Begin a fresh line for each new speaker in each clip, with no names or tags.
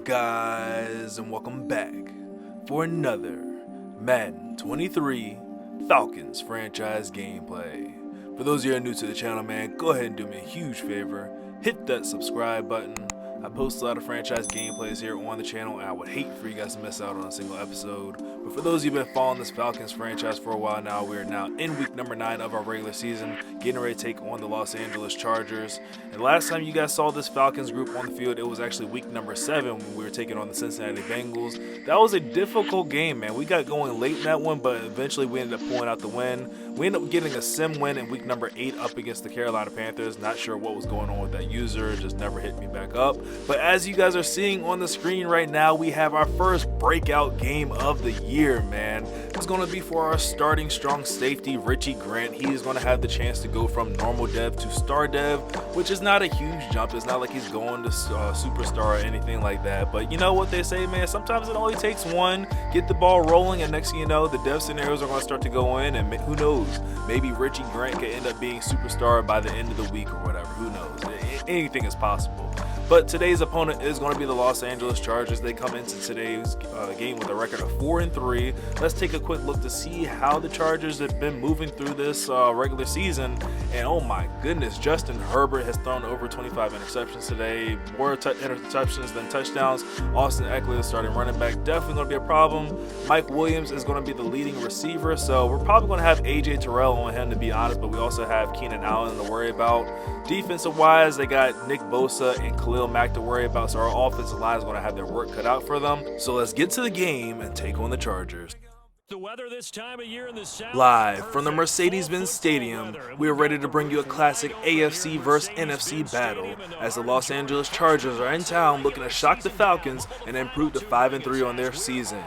up, guys, and welcome back for another Madden 23 Falcons franchise gameplay. For those of you who are new to the channel, man, go ahead and do me a huge favor. Hit that subscribe button. I post a lot of franchise gameplays here on the channel, and I would hate for you guys to miss out on a single episode. But for those of you who have been following this Falcons franchise for a while now, we are now in week number 9 of our regular season, getting ready to take on the Los Angeles Chargers. And last time you guys saw this Falcons group on the field, it was actually week number 7 when we were taking on the Cincinnati Bengals. That was a difficult game, man. We got going late in that one, but eventually we ended up pulling out the win. We ended up getting a sim win in week number 8 up against the Carolina Panthers. Not sure what was going on with that user, just never hit me back up. But as you guys are seeing on the screen right now, we have our first breakout game of the year, man. It's going to be for our starting strong safety, Richie Grant. He is going to have the chance to go from normal dev to star dev, which is not a huge jump. It's not like he's going to superstar or anything like that. But you know what they say, man, sometimes it only takes one. Get the ball rolling, and next thing you know, the dev scenarios are going to start to go in, and who knows, maybe Richie Grant could end up being superstar by the end of the week or whatever. Who knows? Anything is possible. But today's opponent is going to be the Los Angeles Chargers. They come into today's game with a record of 4-3. Let's take a quick look to see how the Chargers have been moving through this regular season. And oh my goodness, Justin Herbert has thrown over 25 interceptions today, more interceptions than touchdowns. Austin Ekeler, the starting running back, definitely going to be a problem. Mike Williams is going to be the leading receiver, so we're probably going to have AJ Terrell on him, to be honest, but we also have Keenan Allen to worry about. Defensive wise, they got Nick Bosa and Khalil Mack to worry about, so our offensive line is going to have their work cut out for them. So let's get to the game and take on the Chargers.
The weather this time of year in the South.
Live from the Mercedes-Benz Stadium, we are ready to bring you a classic AFC vs NFC battle as the Los Angeles Chargers are in town looking to shock the Falcons and improve to 5-3 on their season.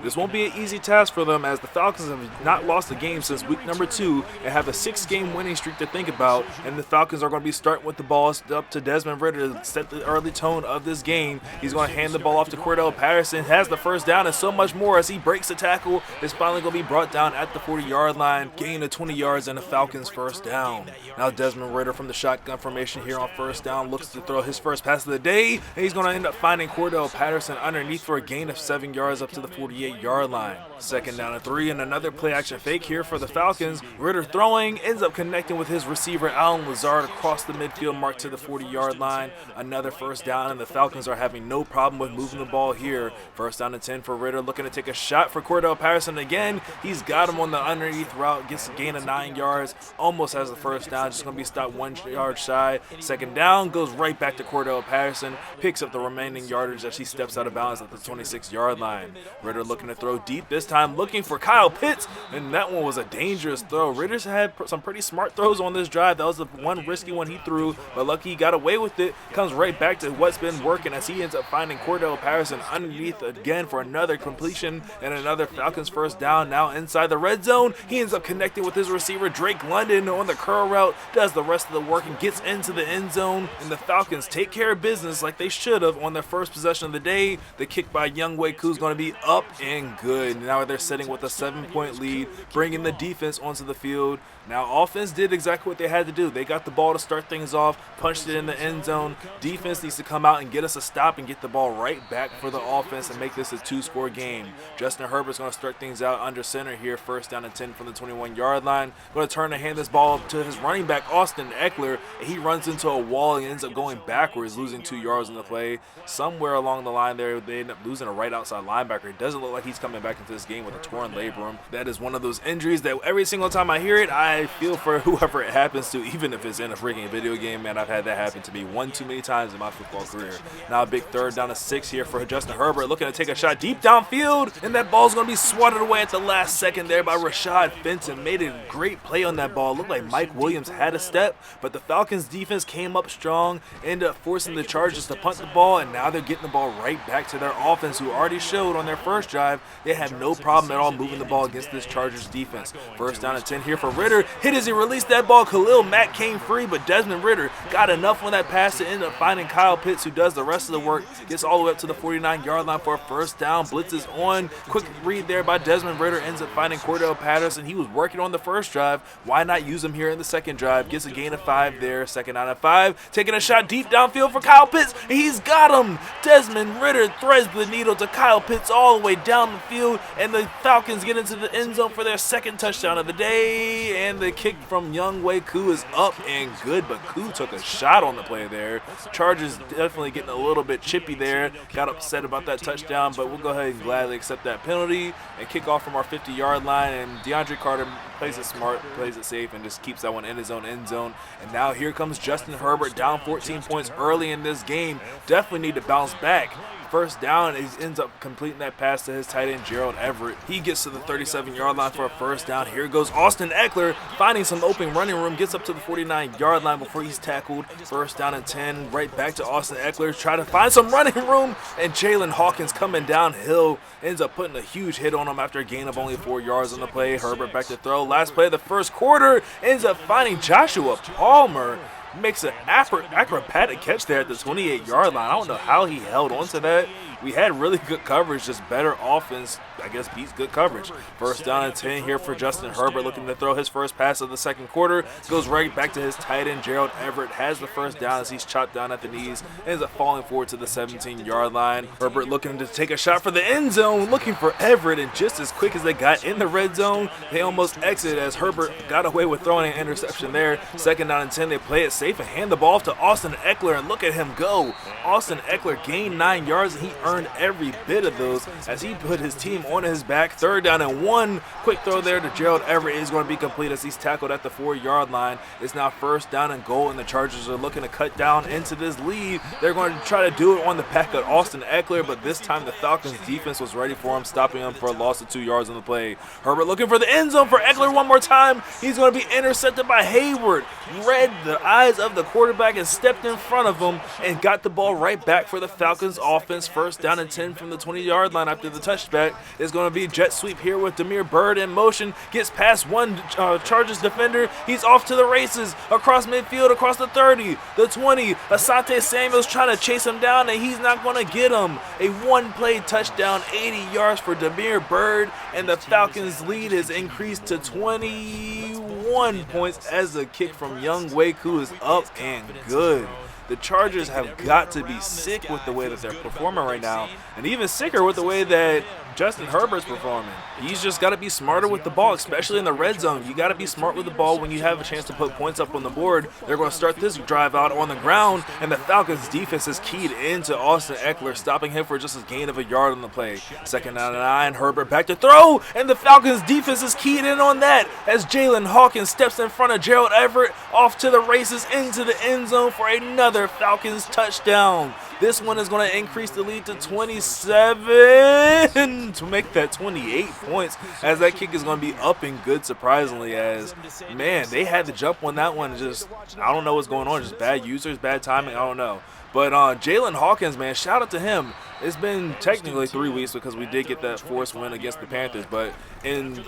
This won't be an easy task for them as the Falcons have not lost a game since week number 2 and have a 6-game winning streak to think about, and the Falcons are going to be starting with the ball up to Desmond Ridder to set the early tone of this game. He's going to hand the ball off to Cordell Patterson, has the first down and so much more as he breaks the tackle. It's finally going to be brought down at the 40-yard line, gain of 20 yards and the Falcons first down. Now Desmond Ridder from the shotgun formation here on first down looks to throw his first pass of the day, and he's going to end up finding Cordell Patterson underneath for a gain of 7 yards up to the 48-yard line. Second down and 3 and another play action fake here for the Falcons. Ridder throwing, ends up connecting with his receiver Allen Lazard across the midfield mark to the 40-yard line. Another first down, and the Falcons are having no problem with moving the ball here. First down and 10 for Ridder, looking to take a shot for Cordell Patterson again. He's got him on the underneath route, gets a gain of 9 yards, almost has the first down, just going to be stopped 1 yard shy. Second down, goes right back to Cordell Patterson, picks up the remaining yardage as he steps out of bounds at the 26-yard line. Ridder looking to throw deep this time, looking for Kyle Pitts, and that one was a dangerous throw. Ridder's had some pretty smart throws on this drive. That was the one risky one he threw, but lucky he got away with it. Comes right back to what's been working as he ends up finding Cordell Patterson underneath again for another completion and another Falcons first down. Now inside the red zone, he ends up connecting with his receiver Drake London on the curl route, does the rest of the work and gets into the end zone, and the Falcons take care of business like they should have on their first possession of the day. The kick by Younghoe Koo is going to be up and good. Now they're sitting with a 7-point lead, bringing the defense onto the field. Now offense did exactly what they had to do. They got the ball to start things off, punched it in the end zone. Defense needs to come out and get us a stop and get the ball right back for the offense and make this a 2-score game. Justin Herbert's going to start things out under center here, first down and 10 from the 21-yard line. Going to turn and hand this ball up to his running back, Austin Ekeler. He runs into a wall and ends up going backwards, losing 2 yards in the play. Somewhere along the line there, they end up losing a right outside linebacker. It doesn't look like he's coming back into this game with a torn labrum. That is one of those injuries that every single time I hear it, I feel for whoever it happens to, even if it's in a freaking video game, man. I've had that happen to me one too many times in my football career. Now a big third down and 6 here for Justin Herbert, looking to take a shot deep downfield, and that ball's going to be swatted away at the last second there by Rashad Fenton. Made a great play on that ball. Looked like Mike Williams had a step, but the Falcons defense came up strong, ended up forcing the Chargers to punt the ball, and now they're getting the ball right back to their offense, who already showed on their first drive they have no problem at all moving the ball against this Chargers defense. First down and 10 here for Ridder. Hit as he released that ball. Khalil Mack came free, but Desmond Ridder got enough on that pass to end up finding Kyle Pitts, who does the rest of the work, gets all the way up to the 49-yard line for a first down. Blitz is on. Quick read there by Desmond Ridder ends up finding Cordell Patterson. He was working on the first drive. Why not use him here in the second drive? Gets a gain of 5 there. Second down and 5. Taking a shot deep downfield for Kyle Pitts. And he's got him. Desmond Ridder threads the needle to Kyle Pitts all the way down the field. And the Falcons get into the end zone for their second touchdown of the day. And the kick from Younghoe Koo is up and good. But Koo took a shot on the play there. Chargers definitely getting a little bit chippy there. Got upset about that touchdown, but we'll go ahead and gladly accept that penalty and kick off from our 50-yard line. And DeAndre Carter plays it smart, plays it safe, and just keeps that one in his own end zone. And now here comes Justin Herbert, down 14 points early in this game. Definitely need to bounce back. First down, he ends up completing that pass to his tight end, Gerald Everett. He gets to the 37-yard line for a first down. Here goes Austin Eckler, finding some open running room, gets up to the 49-yard line before he's tackled. First down and 10, right back to Austin Eckler, try to find some running room, and Jalen Hawkins coming downhill, ends up putting a huge hit on him after a gain of only 4 yards on the play. Herbert back to throw. Last play of the first quarter, ends up finding Joshua Palmer. Makes an acrobatic catch there at the 28-yard line. I don't know how he held on to that. We had really good coverage, just better offense, I guess, beats good coverage. First down and 10 here for Justin Herbert, looking to throw his first pass of the second quarter. Goes right back to his tight end, Gerald Everett. Has the first down as he's chopped down at the knees. Ends up falling forward to the 17-yard line. Herbert looking to take a shot for the end zone, looking for Everett, and just as quick as they got in the red zone, they almost exited as Herbert got away with throwing an interception there. Second down and 10, they play it safe and hand the ball off to Austin Eckler, and look at him go. Austin Eckler gained 9 yards, and he earned every bit of those as he put his team on his back. Third down and 1. Quick throw there to Gerald Everett is going to be complete as he's tackled at the 4-yard line. It's now first down and goal, and the Chargers are looking to cut down into this lead. They're going to try to do it on the back of Austin Eckler, but this time the Falcons defense was ready for him, stopping him for a loss of 2 yards on the play. Herbert looking for the end zone for Eckler one more time. He's going to be intercepted by Hayward. Read the eyes of the quarterback and stepped in front of him and got the ball right back for the Falcons offense. First down and 10 from the 20-yard line after the touchback. Is going to be jet sweep here with Demir Bird in motion. Gets past one Chargers defender. He's off to the races across midfield, across the 30, the 20. Asante Samuel's trying to chase him down, and he's not going to get him. A one-play touchdown, 80 yards for Demir Bird, and the Falcons' lead is increased to 21 points as the kick from Younghoe Koo is up and good. The Chargers have got to be sick with the way that they're performing right now, and even sicker with the way that Justin Herbert's performing. He's just got to be smarter with the ball, especially in the red zone. You got to be smart with the ball when you have a chance to put points up on the board. They're going to start this drive out on the ground, and the Falcons' defense is keyed into Austin Eckler, stopping him for just a gain of a yard on the play. Second down and 9, Herbert back to throw, and the Falcons' defense is keyed in on that as Jalen Hawkins steps in front of Gerald Everett, off to the races into the end zone for another Falcons touchdown. This one is going to increase the lead to 27 to make that 28 points, as that kick is going to be up and good, surprisingly, as, man, they had to jump on that one. Just, I don't know what's going on, just bad users, bad timing, I don't know. But Jalen Hawkins, man, shout out to him. It's been technically 3 weeks because we did get that forced win against the Panthers, but in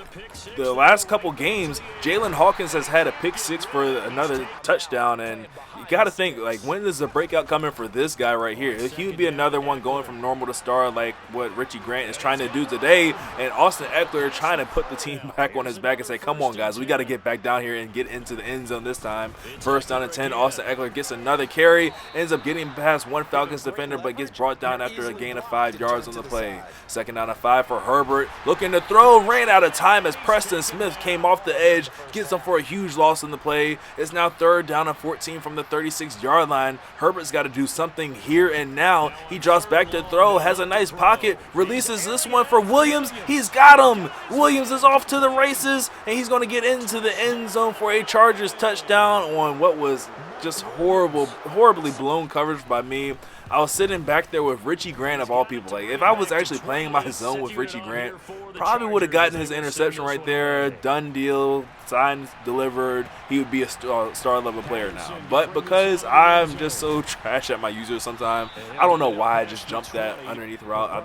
the last couple games, Jalen Hawkins has had a pick 6 for another touchdown, and you got to think, like, when is the breakout coming for this guy right here? He would be another one going from normal to star like what Richie Grant is trying to do today, and Austin Eckler trying to put the team back on his back and say, come on, guys, we got to get back down here and get into the end zone this time. First down and 10, Austin Eckler gets another carry, ends up getting past one Falcons defender, but gets brought down after a gain of 5 yards on the play. Second down and 5 for Herbert, looking to throw, ran out of time as Preston Smith came off the edge, gets him for a huge loss in the play. It's now third down and 14 from the 36-yard line. Herbert's got to do something here and now. He drops back to throw, has a nice pocket, releases this one for Williams. He's got him. Williams is off to the races, and he's going to get into the end zone for a Chargers touchdown on what was just horribly blown coverage by me. I was sitting back there with Richie Grant of all people. Like, if I was actually playing my zone with Richie Grant, probably would have gotten his interception right there. Done deal, signed, delivered. He would be a star level player now. But because I'm just so trash at my users sometimes, I don't know why I just jumped that underneath route. I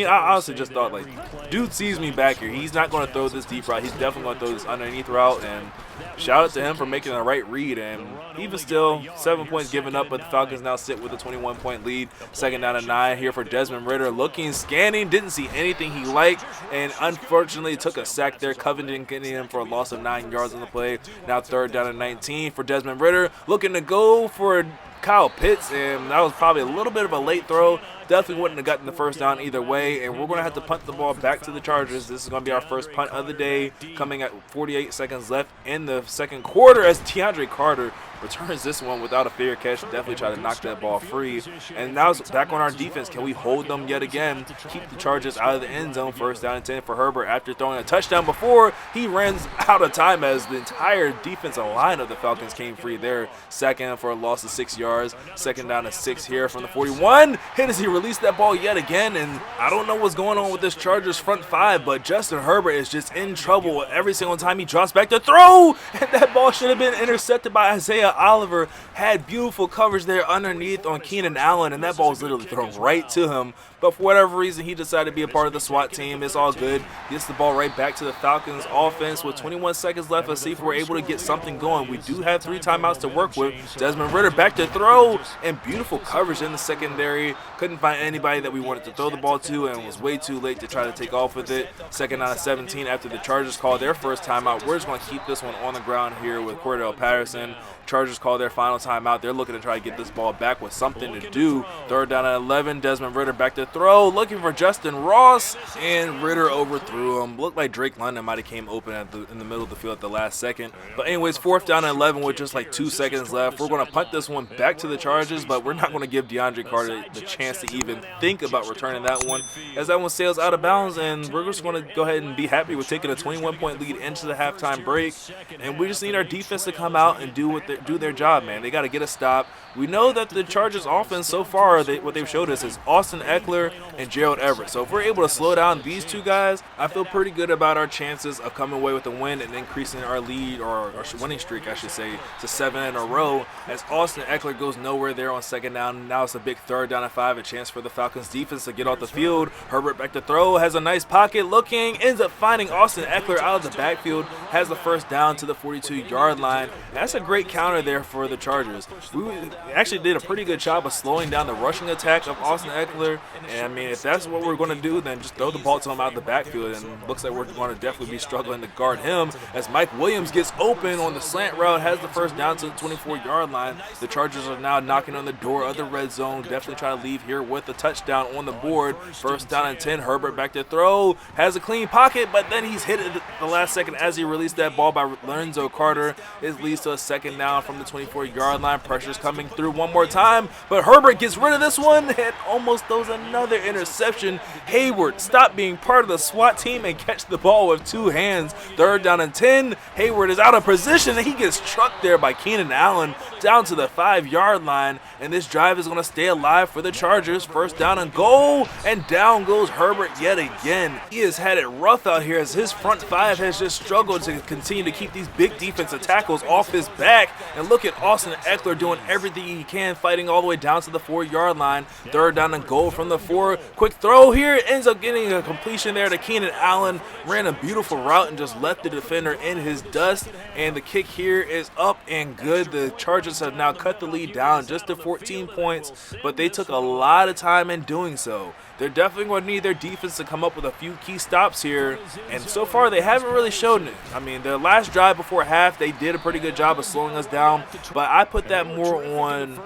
honestly just thought, like, dude sees me back here. He's not going to throw this deep route. He's definitely going to throw this underneath route. And shout out to him for making the right read. And even still, 7 points given up, but the Falcons now sit with a 20 21-point lead. Second down and 9 here for Desmond Ridder. Looking, scanning, didn't see anything he liked, and unfortunately took a sack there. Covington getting him for a loss of 9 yards on the play. Now third down and 19 for Desmond Ridder. Looking to go for Kyle Pitts, and that was probably a little bit of a late throw. Definitely wouldn't have gotten the first down either way, and we're going to have to punt the ball back to the Chargers. This is going to be our first punt of the day, coming at 48 seconds left in the second quarter as DeAndre Carter returns this one without a fair catch. Definitely try to knock that ball free. And now it's back on our defense. Can we hold them yet again? Keep the Chargers out of the end zone. First down and 10 for Herbert after throwing a touchdown before he runs out of time as the entire defensive line of the Falcons came free there. Second for a loss of 6 yards. Second down and 6 here from the 41. Hit as he released that ball yet again. And I don't know what's going on with this Chargers front five, but Justin Herbert is just in trouble every single time he drops back to throw. And that ball should have been intercepted by Isaiah Oliver. Had beautiful coverage there underneath on Keenan Allen, and that ball was literally thrown right to him. But for whatever reason, he decided to be a part of the SWAT team. It's all good. Gets the ball right back to the Falcons offense with 21 seconds left. Let's see if we're able to get something going. We do have 3 timeouts to work with. Desmond Ridder back to throw, and beautiful coverage in the secondary. Couldn't find anybody that we wanted to throw the ball to, and was way too late to try to take off with it. Second down and 17 after the Chargers call their first timeout. We're just going to keep this one on the ground here with Cordell Patterson. Chargers call their final timeout. They're looking to try to get this ball back with something to do. Third down and 11. Desmond Ridder back to throw, looking for Justin Ross, and Ridder overthrew him. Looked like Drake London might have came open in the middle of the field at the last second. But anyways, fourth down and 11 with just like 2 seconds left. We're going to punt this one back to the Chargers, but we're not going to give DeAndre Carter the chance to even think about returning that one, as that one sails out of bounds, and we're just going to go ahead and be happy with taking a 21-point lead into the halftime break. And we just need our defense to come out and do their job, man. They got to get a stop. We know that the Chargers offense so far, what they've showed us is Austin Eckler and Gerald Everett. So if we're able to slow down these 2 guys, I feel pretty good about our chances of coming away with a win and increasing our lead, or our winning streak, I should say, to 7 in a row, as Austin Eckler goes nowhere there on second down. Now it's a big third down and 5, a chance for the Falcons defense to get off the field. Herbert back to throw, has a nice pocket looking, ends up finding Austin Eckler out of the backfield, has the first down to the 42-yard line. That's a great counter there for the Chargers. We actually did a pretty good job of slowing down the rushing attack of Austin Eckler, and I mean, if that's what we're going to do, then just throw the ball to him out of the backfield, and looks like we're going to definitely be struggling to guard him, as Mike Williams gets open on the slant route, has the first down to the 24-yard line. The Chargers are now knocking on the door of the red zone, definitely trying to leave here with a touchdown on the board. First down and 10, Herbert back to throw, has a clean pocket, but then he's hit at the last second as he released that ball by Lorenzo Carter. It leads to a second down from the 24-yard line. Pressure's coming through one more time, but Herbert gets rid of this one and almost throws another interception. Hayward, stop being part of the SWAT team and catch the ball with 2 hands. Third down and 10. Hayward is out of position, and he gets trucked there by Keenan Allen down to the 5-yard line, and this drive is going to stay alive for the Chargers. First down and goal, and down goes Herbert yet again. He has had it rough out here as his front 5 has just struggled to continue to keep these big defensive tackles off his back. And look at Austin Eckler doing everything he can, fighting all the way down to the 4-yard line. Third down and goal from the 4. Quick throw here, ends up getting a completion there to Keenan Allen. Ran a beautiful route and just left the defender in his dust. And the kick here is up and good. The Chargers have now cut the lead down just to 14 points, but they took a lot of time in doing so. They're definitely going to need their defense to come up with a few key stops here, and so far they haven't really shown it. I mean, their last drive before half, they did a pretty good job of slowing us down, but I put that more on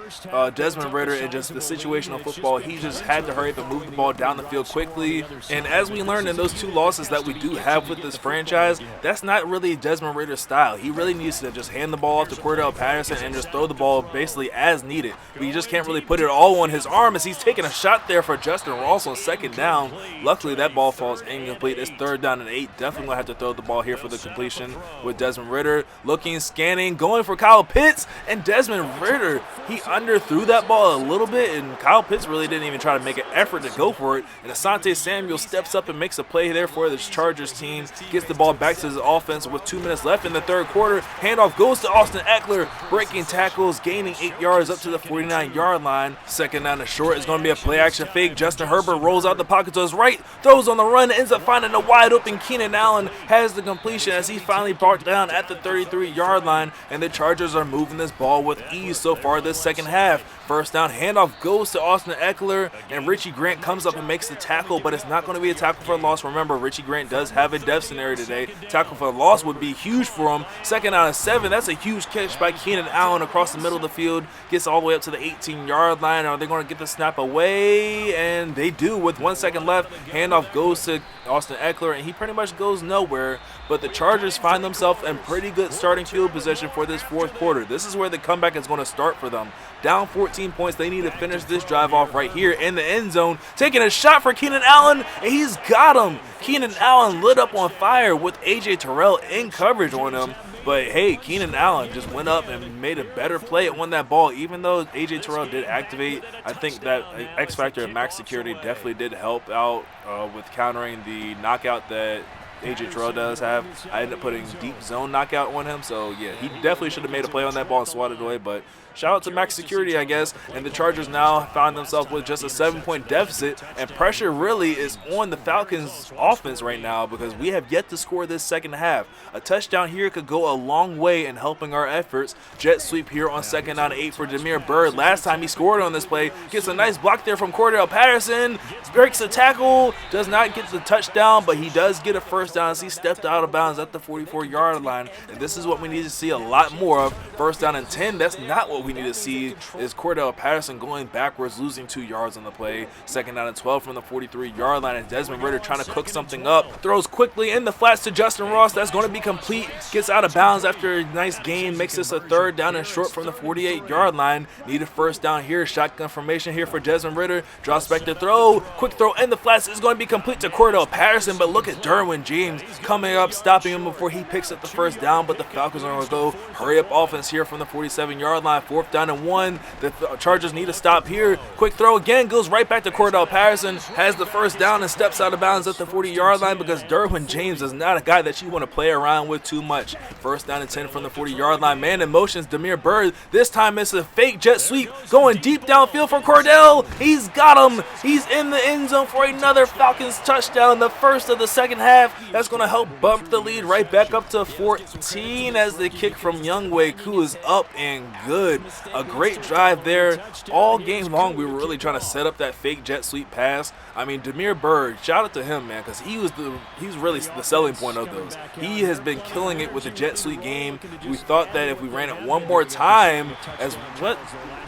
Desmond Ridder and just the situational football. He just had to hurry up and move the ball down the field quickly, and as we learned in those 2 losses that we do have with this franchise, that's not really Desmond Ridder's style. He really needs to just hand the ball off to Cordell Patterson and just throw the ball basically as needed, but you just can't really put it all on his arm as he's taking a shot there for Justin Ross on second down. Luckily, that ball falls incomplete. It's third down and 8. Definitely going to have to throw the ball here for the completion with Desmond Ridder. Looking, scanning, going for Kyle Pitts, and Desmond Ridder, he underthrew that ball a little bit, and Kyle Pitts really didn't even try to make an effort to go for it, and Asante Samuel steps up and makes a play there for the Chargers team, gets the ball back to his offense with 2 minutes left in the third quarter. Handoff goes to Austin Eckler, breaking tackles, gaining 8 yards up to the 49-yard line. Second down and short is going to be a play-action fake. Justin Herbert rolls out the pocket to his right, throws on the run, ends up finding a wide-open Keenan Allen, has the completion as he finally brought down at the 33-yard line, and the Chargers are moving this ball with ease so far this second half. First down, handoff goes to Austin Eckler, and Richie Grant comes up and makes the tackle, but it's not going to be a tackle for a loss. Remember, Richie Grant does have a death scenario today. Tackle for a loss would be huge for him. Second down and 7. That's a huge catch by Keenan Allen across the middle of the field. Gets all the way up to the 18-yard line. Are they going to get the snap away? And they do with 1 second left. Handoff goes to Austin Eckler, and he pretty much goes nowhere. But the Chargers find themselves in pretty good starting field position for this fourth quarter. This is where the comeback is going to start for them. Down 14 points, they need to finish this drive off right here in the end zone. Taking a shot for Keenan Allen, and he's got him. Keenan Allen lit up on fire with A.J. Terrell in coverage on him. But hey, Keenan Allen just went up and made a better play and won that ball. Even though A.J. Terrell did activate, I think that X Factor and max security definitely did help out with countering the knockout that A.J. Terrell does have. I ended up putting deep zone knockout on him, so yeah, he definitely should have made a play on that ball and swatted away, but shout out to max security, I guess. And the Chargers now find themselves with just a 7-point deficit, and pressure really is on the Falcons offense right now because we have yet to score this second half. A touchdown here could go a long way in helping our efforts. Jet sweep here on second down 8 for Damiere Byrd. Last time he scored on this play, gets a nice block there from Cordell Patterson, breaks the tackle, does not get the touchdown, but he does get a first down as he stepped out of bounds at the 44-yard line. And this is what we need to see a lot more of. First down and 10, that's not what we need to see, is Cordell Patterson going backwards, losing 2 yards on the play. Second down and 12 from the 43-yard line, and Desmond Ridder trying to cook something up. Throws quickly in the flats to Justin Ross. That's going to be complete. Gets out of bounds after a nice gain. Makes this a third down and short from the 48-yard line. Need a first down here. Shotgun formation here for Desmond Ridder. Drops back to throw. Quick throw in the flats is going to be complete to Cordell Patterson, but look at Derwin James coming up, stopping him before he picks up the first down, but the Falcons are going to go hurry up offense here from the 47-yard line. Fourth down and 1. The Chargers need to stop here. Quick throw again, goes right back to Cordell Patterson, has the first down and steps out of bounds at the 40-yard line because Derwin James is not a guy that you want to play around with too much. First down and 10 from the 40-yard line. Man in motions, Damiere Byrd. This time it's a fake jet sweep going deep downfield for Cordell. He's got him. He's in the end zone for another Falcons touchdown, the first of the second half. That's going to help bump the lead right back up to 14 as the kick from Youngway, who is up and good. A great drive there. All game long, we were really trying to set up that fake jet sweep pass. I mean, Damiere Byrd, shout out to him, man, because he's really the selling point of those. He has been killing it with the jet sweep game. We thought that if we ran it one more time,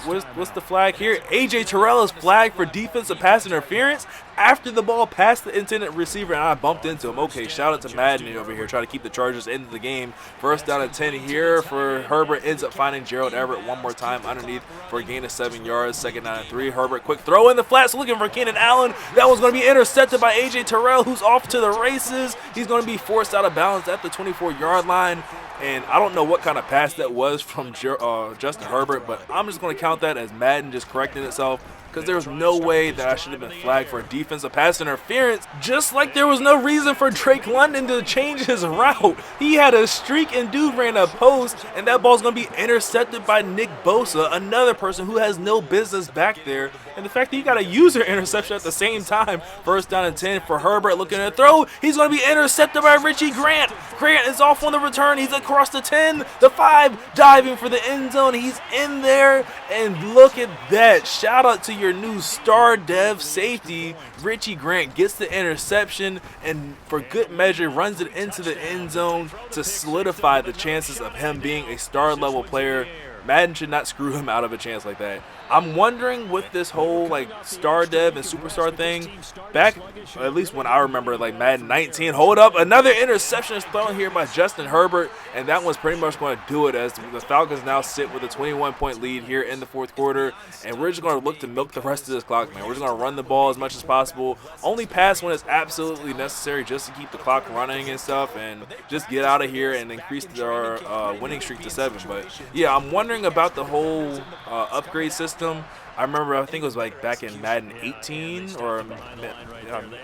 what's the flag here? A.J. Terrell is flagged for defensive pass interference after the ball passed the intended receiver, and I bumped into him. Okay, shout out to Madden over here, trying to keep the Chargers into the game. First down and 10 here for Herbert. Ends up finding Gerald Everett one more time underneath for a gain of 7 yards. Second down and 3. Herbert, quick throw in the flats, looking for Keenan Allen. That one's going to be intercepted by A.J. Terrell, who's off to the races. He's going to be forced out of bounds at the 24-yard line. And I don't know what kind of pass that was from Justin Herbert, but I'm just going to count that as Madden just correcting itself, because there was no way that I should have been flagged for defensive pass interference, just like there was no reason for Drake London to change his route. He had a streak and dude ran a post, and that ball's going to be intercepted by Nick Bosa, another person who has no business back there. And the fact that he got a user interception at the same time. First down and 10 for Herbert, looking to throw. He's going to be intercepted by Richie Grant. Grant is off on the return. He's across the 10, the 5, diving for the end zone. He's in there, and look at that. Shout out to your new star dev safety. Richie Grant gets the interception and for good measure runs it into the end zone to solidify the chances of him being a star level player. Madden should not screw him out of a chance like that. I'm wondering with this whole like star dev and superstar thing, back at least when I remember like Madden 19, hold up, another interception is thrown here by Justin Herbert, and that one's pretty much going to do it as the Falcons now sit with a 21-point lead here in the fourth quarter, and we're just going to look to milk the rest of this clock, man. We're just going to run the ball as much as possible, only pass when it's absolutely necessary just to keep the clock running and stuff, and just get out of here and increase our winning streak to 7. But yeah, I'm wondering wondering about the whole upgrade system. I remember, I think it was like back in Madden 18 or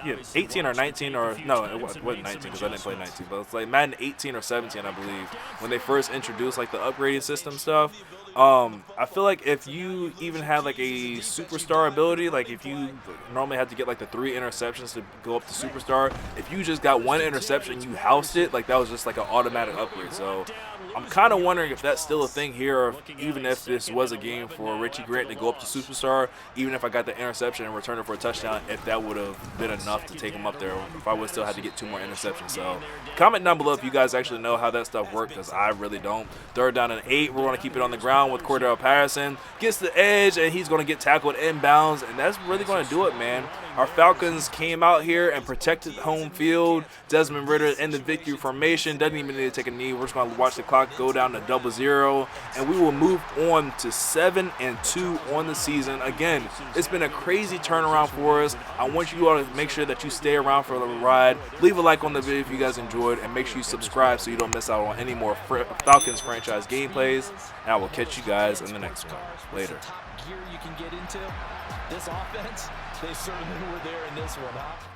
yeah, 18 or 19 or no, it wasn't 19 because I didn't play 19, but it's like Madden 18 or 17, I believe, when they first introduced like the upgraded system stuff. I feel like if you even had like a superstar ability, like if you normally had to get like the 3 interceptions to go up to superstar, if you just got 1 interception, you housed it, like that was just like an automatic upgrade. So I'm kind of wondering if that's still a thing here, or even if this was a game for Richie Grant to go up to superstar, even if I got the interception and returned it for a touchdown, if that would have been enough to take him up there, if I would still have to get 2 more interceptions. So comment down below if you guys actually know how that stuff works, because I really don't. 3rd down and 8, we're going to keep it on the ground with Cordell Patterson. Gets the edge, and he's going to get tackled inbounds, and that's really going to do it, man. Our Falcons came out here and protected home field. Desmond Ridder in the victory formation. Doesn't even need to take a knee. We're just going to watch the clock go down to 0-0, and we will move on to 7-2 on the season. Again, it's been a crazy turnaround for us. I want you all to make sure that you stay around for the ride. Leave a like on the video if you guys enjoyed, and make sure you subscribe so you don't miss out on any more Falcons franchise gameplays. And I will catch you guys in the next one. Later.
Gear you can get into this offense, they certainly were there in this one, huh?